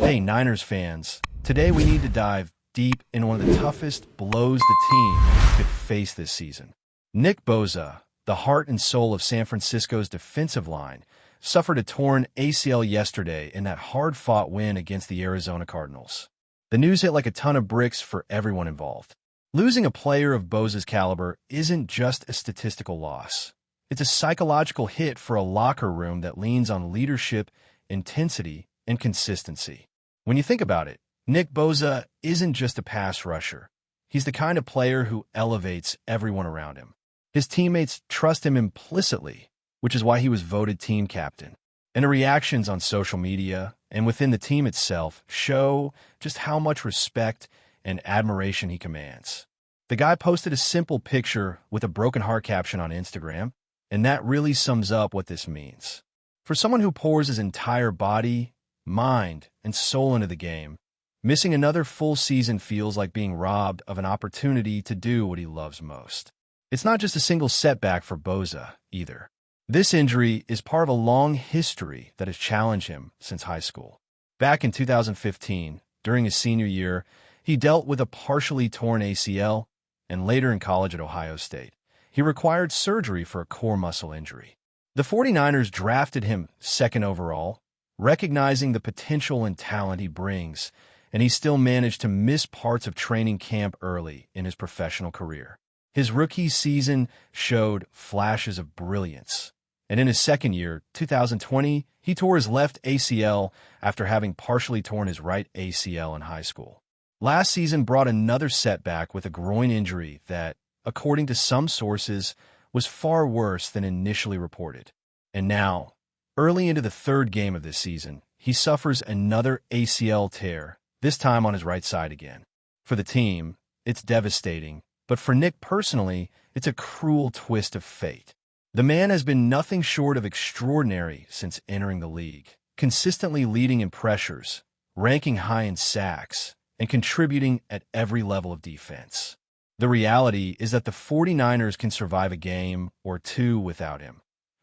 Hey, Niners fans. Today we need to dive deep into one of the toughest blows the team could face this season. Nick Bosa, the heart and soul of San Francisco's defensive line, suffered a torn ACL yesterday in that hard-fought win against the Arizona Cardinals. The news hit like a ton of bricks for everyone involved. Losing a player of Bosa's caliber isn't just a statistical loss. It's a psychological hit for a locker room that leans on leadership, intensity, and consistency. When you think about it, Nick Bosa isn't just a pass rusher. He's the kind of player who elevates everyone around him. His teammates trust him implicitly, which is why he was voted team captain. And the reactions on social media and within the team itself show just how much respect and admiration he commands. The guy posted a simple picture with a broken heart caption on Instagram, and that really sums up what this means. For someone who pours his entire body, mind, and soul into the game, missing another full season feels like being robbed of an opportunity to do what he loves most. It's not just a single setback for Bosa, either. This injury is part of a long history that has challenged him since high school. Back in 2015, during his senior year, he dealt with a partially torn ACL, and later in college at Ohio State, he required surgery for a core muscle injury. The 49ers drafted him second overall, recognizing the potential and talent he brings, and he still managed to miss parts of training camp early in his professional career. His rookie season showed flashes of brilliance, and in his second year, 2020, he tore his left ACL after having partially torn his right ACL in high school. Last season brought another setback with a groin injury that, according to some sources, was far worse than initially reported. And now, early into the third game of this season, he suffers another ACL tear, this time on his right side again. For the team, it's devastating, but for Nick personally, it's a cruel twist of fate. The man has been nothing short of extraordinary since entering the league, consistently leading in pressures, ranking high in sacks, and contributing at every level of defense. The reality is that the 49ers can survive a game or two without him,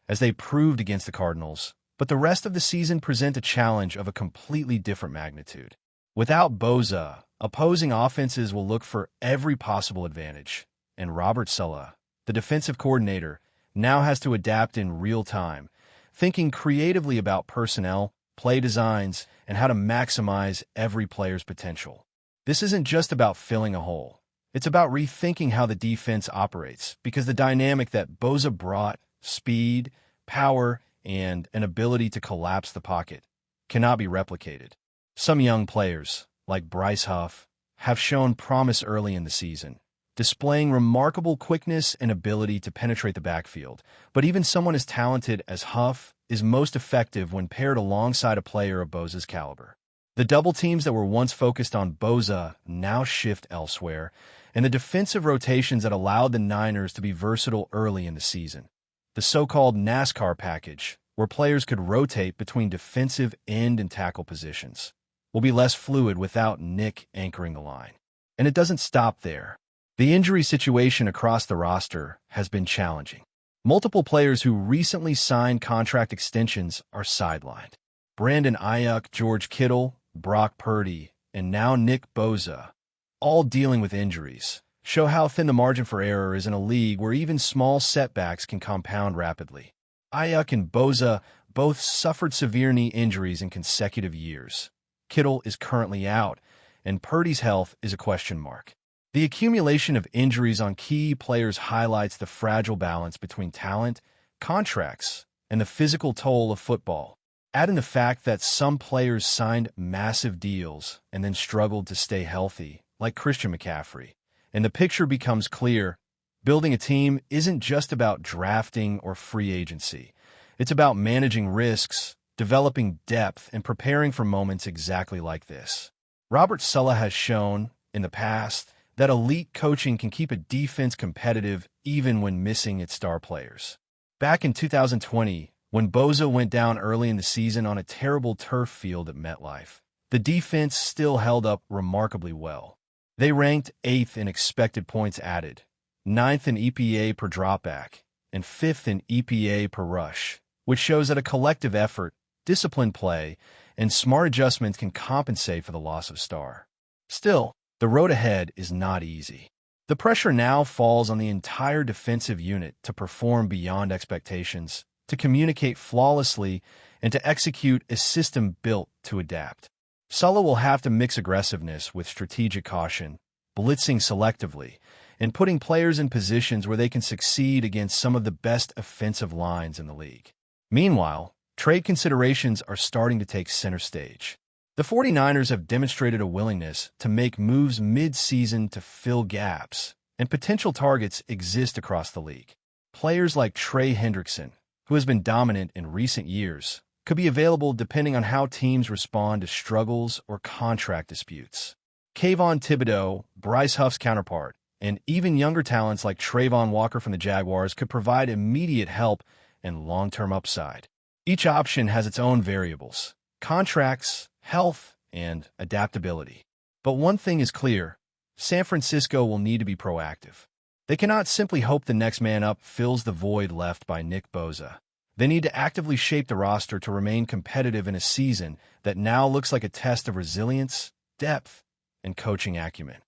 as they proved against the Cardinals, but the rest of the season present a challenge of a completely different magnitude. Without Bosa, opposing offenses will look for every possible advantage, and Robert Saleh, the defensive coordinator, now has to adapt in real time, thinking creatively about personnel, play designs, and how to maximize every player's potential. This isn't just about filling a hole. It's about rethinking how the defense operates, because the dynamic that Bosa brought, speed, power, and an ability to collapse the pocket, cannot be replicated. Some young players, like Bryce Huff, have shown promise early in the season, displaying remarkable quickness and ability to penetrate the backfield. But even someone as talented as Huff is most effective when paired alongside a player of Bosa's caliber. The double teams that were once focused on Bosa now shift elsewhere, and the defensive rotations that allowed the Niners to be versatile early in the season, the so-called NASCAR package, where players could rotate between defensive end and tackle positions, will be less fluid without Nick anchoring the line. And it doesn't stop there. The injury situation across the roster has been challenging. Multiple players who recently signed contract extensions are sidelined. Brandon Ayuk, George Kittle, Brock Purdy, and now Nick Bosa, all dealing with injuries, show how thin the margin for error is in a league where even small setbacks can compound rapidly. Ayuk and Bosa both suffered severe knee injuries in consecutive years. Kittle is currently out, and Purdy's health is a question mark. The accumulation of injuries on key players highlights the fragile balance between talent, contracts, and the physical toll of football. Add in the fact that some players signed massive deals and then struggled to stay healthy, like Christian McCaffrey, and the picture becomes clear. Building a team isn't just about drafting or free agency. It's about managing risks, developing depth, and preparing for moments exactly like this. Robert Saleh has shown, in the past, that elite coaching can keep a defense competitive even when missing its star players. Back in 2020, when Bosa went down early in the season on a terrible turf field at MetLife, the defense still held up remarkably well. They ranked 8th in expected points added, 9th in EPA per dropback, and 5th in EPA per rush, which shows that a collective effort, disciplined play, and smart adjustments can compensate for the loss of star. Still, the road ahead is not easy. The pressure now falls on the entire defensive unit to perform beyond expectations, to communicate flawlessly, and to execute a system built to adapt. Sulla will have to mix aggressiveness with strategic caution, blitzing selectively, and putting players in positions where they can succeed against some of the best offensive lines in the league. Meanwhile, trade considerations are starting to take center stage. The 49ers have demonstrated a willingness to make moves mid-season to fill gaps, and potential targets exist across the league. Players like Trey Hendrickson, who has been dominant in recent years, could be available depending on how teams respond to struggles or contract disputes. Kayvon Thibodeau, Bryce Huff's counterpart, and even younger talents like Trayvon Walker from the Jaguars could provide immediate help and long-term upside. Each option has its own variables: contracts, health, and adaptability. But one thing is clear: San Francisco will need to be proactive. They cannot simply hope the next man up fills the void left by Nick Bosa. They need to actively shape the roster to remain competitive in a season that now looks like a test of resilience, depth, and coaching acumen.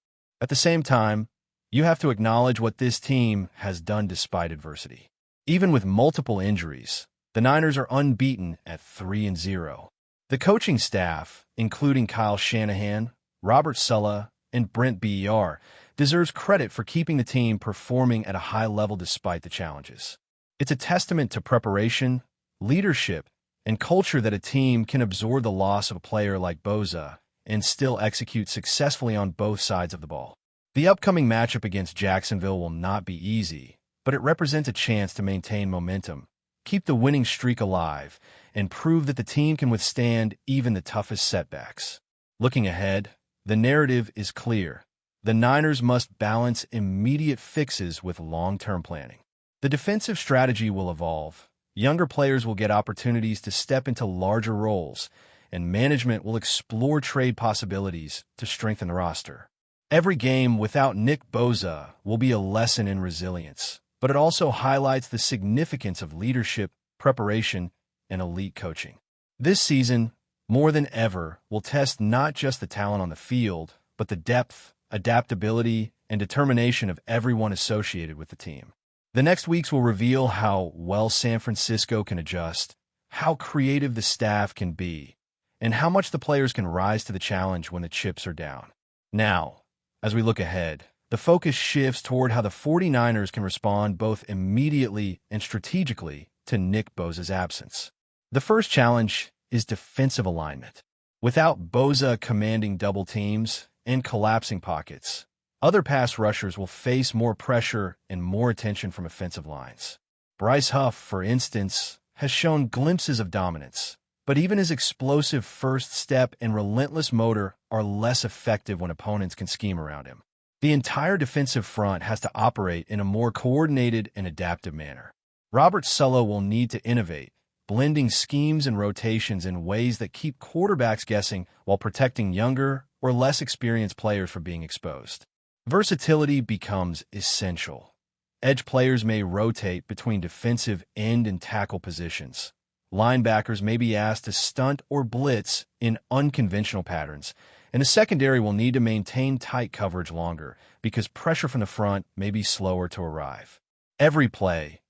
At the same time, you have to acknowledge what this team has done despite adversity. Even with multiple injuries, the Niners are unbeaten at 3-0. The coaching staff, including Kyle Shanahan, Robert Sulla, and Brent Ber, deserves credit for keeping the team performing at a high level despite the challenges. It's a testament to preparation, leadership, and culture that a team can absorb the loss of a player like Bosa and still execute successfully on both sides of the ball. The upcoming matchup against Jacksonville will not be easy, but it represents a chance to maintain momentum, keep the winning streak alive, and prove that the team can withstand even the toughest setbacks. Looking ahead, the narrative is clear. The Niners must balance immediate fixes with long-term planning. The defensive strategy will evolve. Younger players will get opportunities to step into larger roles, and management will explore trade possibilities to strengthen the roster. Every game without Nick Bosa will be a lesson in resilience, but it also highlights the significance of leadership, preparation, and elite coaching. This season, more than ever, will test not just the talent on the field, but the depth, adaptability, and determination of everyone associated with the team. The next weeks will reveal how well San Francisco can adjust, how creative the staff can be, and how much the players can rise to the challenge when the chips are down. Now, as we look ahead, the focus shifts toward how the 49ers can respond both immediately and strategically to Nick Bosa's absence. The first challenge is defensive alignment. Without Bosa commanding double teams and collapsing pockets, other pass rushers will face more pressure and more attention from offensive lines. Bryce Huff, for instance, has shown glimpses of dominance, but even his explosive first step and relentless motor are less effective when opponents can scheme around him. The entire defensive front has to operate in a more coordinated and adaptive manner. Robert Sulla will need to innovate, blending schemes and rotations in ways that keep quarterbacks guessing while protecting younger or less experienced players from being exposed. Versatility becomes essential. Edge players may rotate between defensive end and tackle positions. Linebackers may be asked to stunt or blitz in unconventional patterns, and the secondary will need to maintain tight coverage longer because pressure from the front may be slower to arrive. Every play,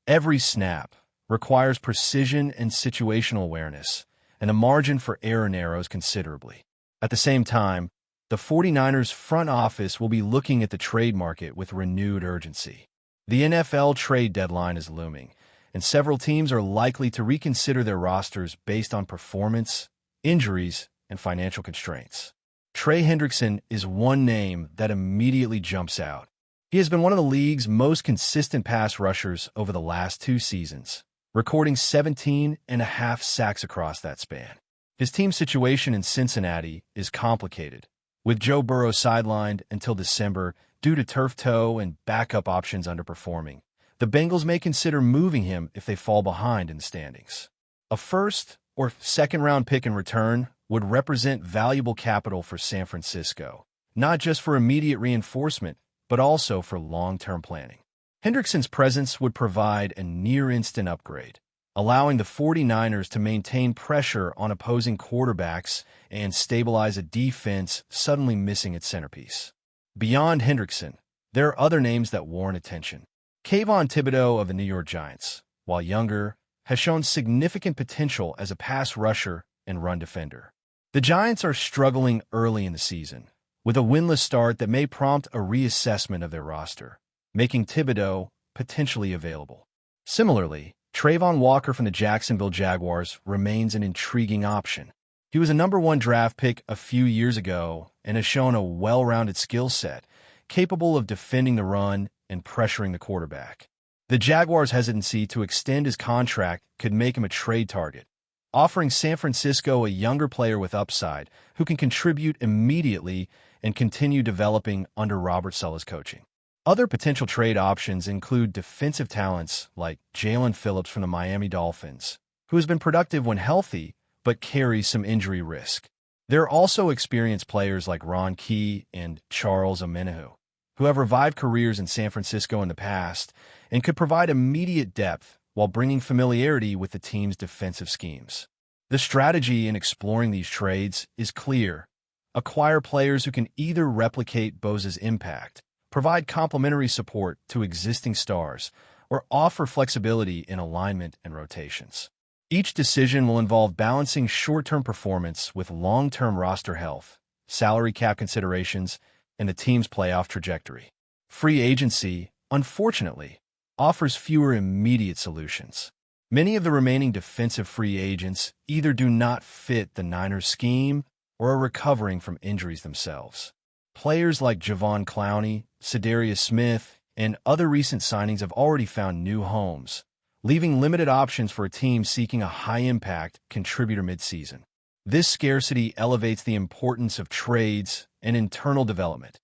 every snap, requires precision and situational awareness, and the margin for error narrows considerably. At the same time, the 49ers front office will be looking at the trade market with renewed urgency. The NFL trade deadline is looming, and several teams are likely to reconsider their rosters based on performance, injuries, and financial constraints. Trey Hendrickson is one name that immediately jumps out. He has been one of the league's most consistent pass rushers over the last 2 seasons, recording 17.5 sacks across that span. His team situation in Cincinnati is complicated, with Joe Burrow sidelined until December due to turf toe and backup options underperforming. The Bengals may consider moving him if they fall behind in the standings. A first or second-round pick in return would represent valuable capital for San Francisco, not just for immediate reinforcement, but also for long-term planning. Hendrickson's presence would provide a near-instant upgrade, allowing the 49ers to maintain pressure on opposing quarterbacks and stabilize a defense suddenly missing its centerpiece. Beyond Hendrickson, there are other names that warrant attention. Kayvon Thibodeaux of the New York Giants, while younger, has shown significant potential as a pass rusher and run defender. The Giants are struggling early in the season, with a winless start that may prompt a reassessment of their roster, making Thibodeaux potentially available. Similarly, Travon Walker from the Jacksonville Jaguars remains an intriguing option. He was a #1 draft pick a few years ago and has shown a well-rounded skill set, capable of defending the run and pressuring the quarterback. The Jaguars' hesitancy to extend his contract could make him a trade target, offering San Francisco a younger player with upside who can contribute immediately and continue developing under Robert Saleh's coaching. Other potential trade options include defensive talents like Jalen Phillips from the Miami Dolphins, who has been productive when healthy but carries some injury risk. There are also experienced players like Ron Key and Charles Omenihu, who have revived careers in San Francisco in the past and could provide immediate depth while bringing familiarity with the team's defensive schemes. The strategy in exploring these trades is clear. Acquire players who can either replicate Bosa's impact, provide complementary support to existing stars, or offer flexibility in alignment and rotations. Each decision will involve balancing short-term performance with long-term roster health, salary cap considerations, and the team's playoff trajectory. Free agency, unfortunately, offers fewer immediate solutions. Many of the remaining defensive free agents either do not fit the Niners' scheme or are recovering from injuries themselves. Players like Javon Clowney, Cedarius Smith, and other recent signings have already found new homes, leaving limited options for a team seeking a high-impact contributor midseason. This scarcity elevates the importance of trades and internal development,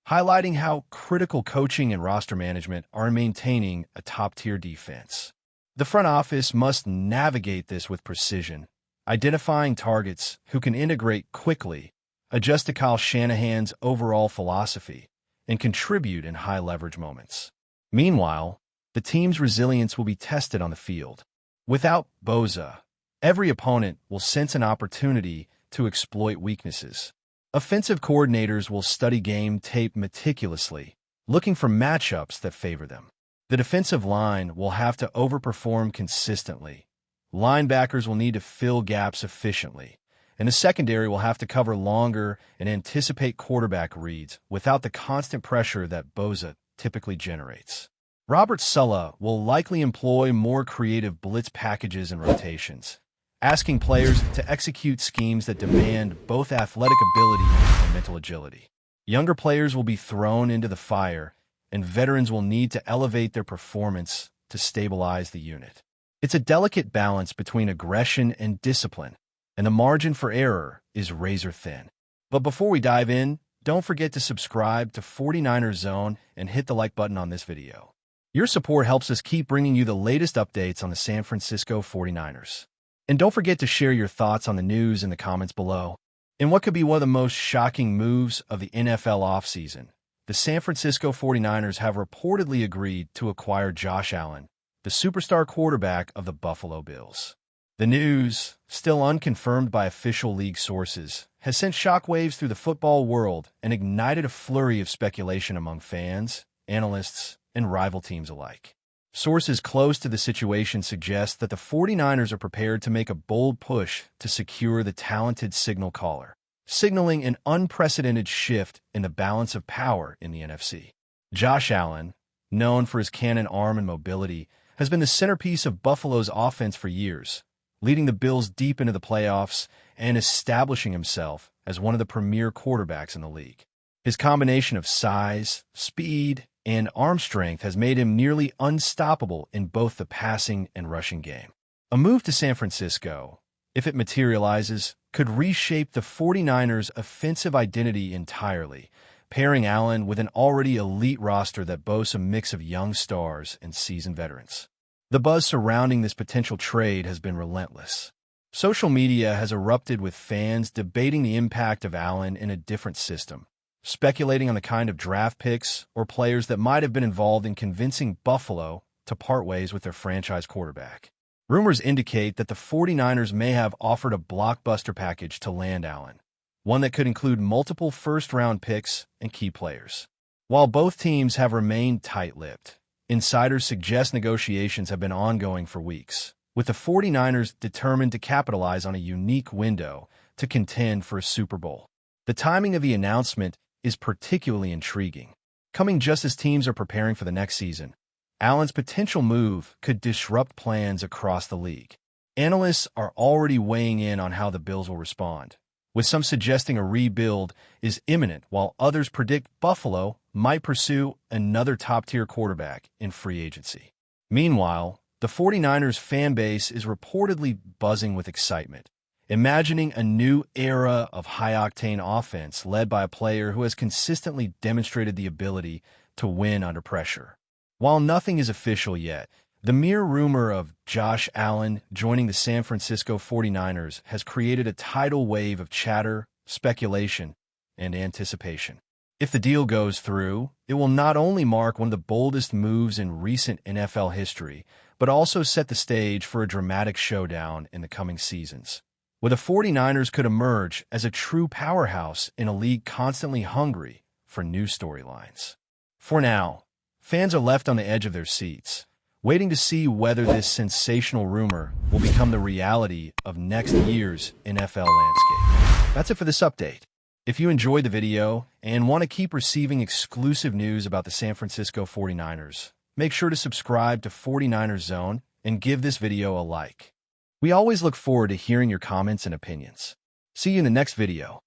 highlighting how critical coaching and roster management are in maintaining a top-tier defense. The front office must navigate this with precision, identifying targets who can integrate quickly, adjust to Kyle Shanahan's overall philosophy, and contribute in high-leverage moments. Meanwhile, the team's resilience will be tested on the field. Without Bosa, every opponent will sense an opportunity to exploit weaknesses. Offensive coordinators will study game tape meticulously, looking for matchups that favor them. The defensive line will have to overperform consistently. Linebackers will need to fill gaps efficiently, and the secondary will have to cover longer and anticipate quarterback reads without the constant pressure that Bosa typically generates. Robert Saleh will likely employ more creative blitz packages and rotations, asking players to execute schemes that demand both athletic ability and mental agility. Younger players will be thrown into the fire, and veterans will need to elevate their performance to stabilize the unit. It's a delicate balance between aggression and discipline, and the margin for error is razor thin. But before we dive in, don't forget to subscribe to 49ers Zone and hit the like button on this video. Your support helps us keep bringing you the latest updates on the San Francisco 49ers. And don't forget to share your thoughts on the news in the comments below. In what could be one of the most shocking moves of the NFL offseason, the San Francisco 49ers have reportedly agreed to acquire Josh Allen, the superstar quarterback of the Buffalo Bills. The news, still unconfirmed by official league sources, has sent shockwaves through the football world and ignited a flurry of speculation among fans, analysts, and rival teams alike. Sources close to the situation suggest that the 49ers are prepared to make a bold push to secure the talented signal caller, signaling an unprecedented shift in the balance of power in the NFC. Josh Allen, known for his cannon arm and mobility, has been the centerpiece of Buffalo's offense for years, leading the Bills deep into the playoffs and establishing himself as one of the premier quarterbacks in the league. His combination of size, speed, and arm strength has made him nearly unstoppable in both the passing and rushing game. A move to San Francisco, if it materializes, could reshape the 49ers' offensive identity entirely, pairing Allen with an already elite roster that boasts a mix of young stars and seasoned veterans. The buzz surrounding this potential trade has been relentless. Social media has erupted with fans debating the impact of Allen in a different system, speculating on the kind of draft picks or players that might have been involved in convincing Buffalo to part ways with their franchise quarterback. Rumors indicate that the 49ers may have offered a blockbuster package to land Allen, one that could include multiple first-round picks and key players. While both teams have remained tight-lipped, insiders suggest negotiations have been ongoing for weeks, with the 49ers determined to capitalize on a unique window to contend for a Super Bowl. The timing of the announcement is particularly intriguing, coming just as teams are preparing for the next season. Allen's potential move could disrupt plans across the league. Analysts are already weighing in on how the Bills will respond, with some suggesting a rebuild is imminent, while others predict Buffalo might pursue another top-tier quarterback in free agency. Meanwhile, the 49ers fan base is reportedly buzzing with excitement, imagining a new era of high-octane offense led by a player who has consistently demonstrated the ability to win under pressure. While nothing is official yet, the mere rumor of Josh Allen joining the San Francisco 49ers has created a tidal wave of chatter, speculation, and anticipation. If the deal goes through, it will not only mark one of the boldest moves in recent NFL history, but also set the stage for a dramatic showdown in the coming seasons, where the 49ers could emerge as a true powerhouse in a league constantly hungry for new storylines. For now, fans are left on the edge of their seats, waiting to see whether this sensational rumor will become the reality of next year's NFL landscape. That's it for this update. If you enjoyed the video and want to keep receiving exclusive news about the San Francisco 49ers, make sure to subscribe to 49ers Zone and give this video a like. We always look forward to hearing your comments and opinions. See you in the next video.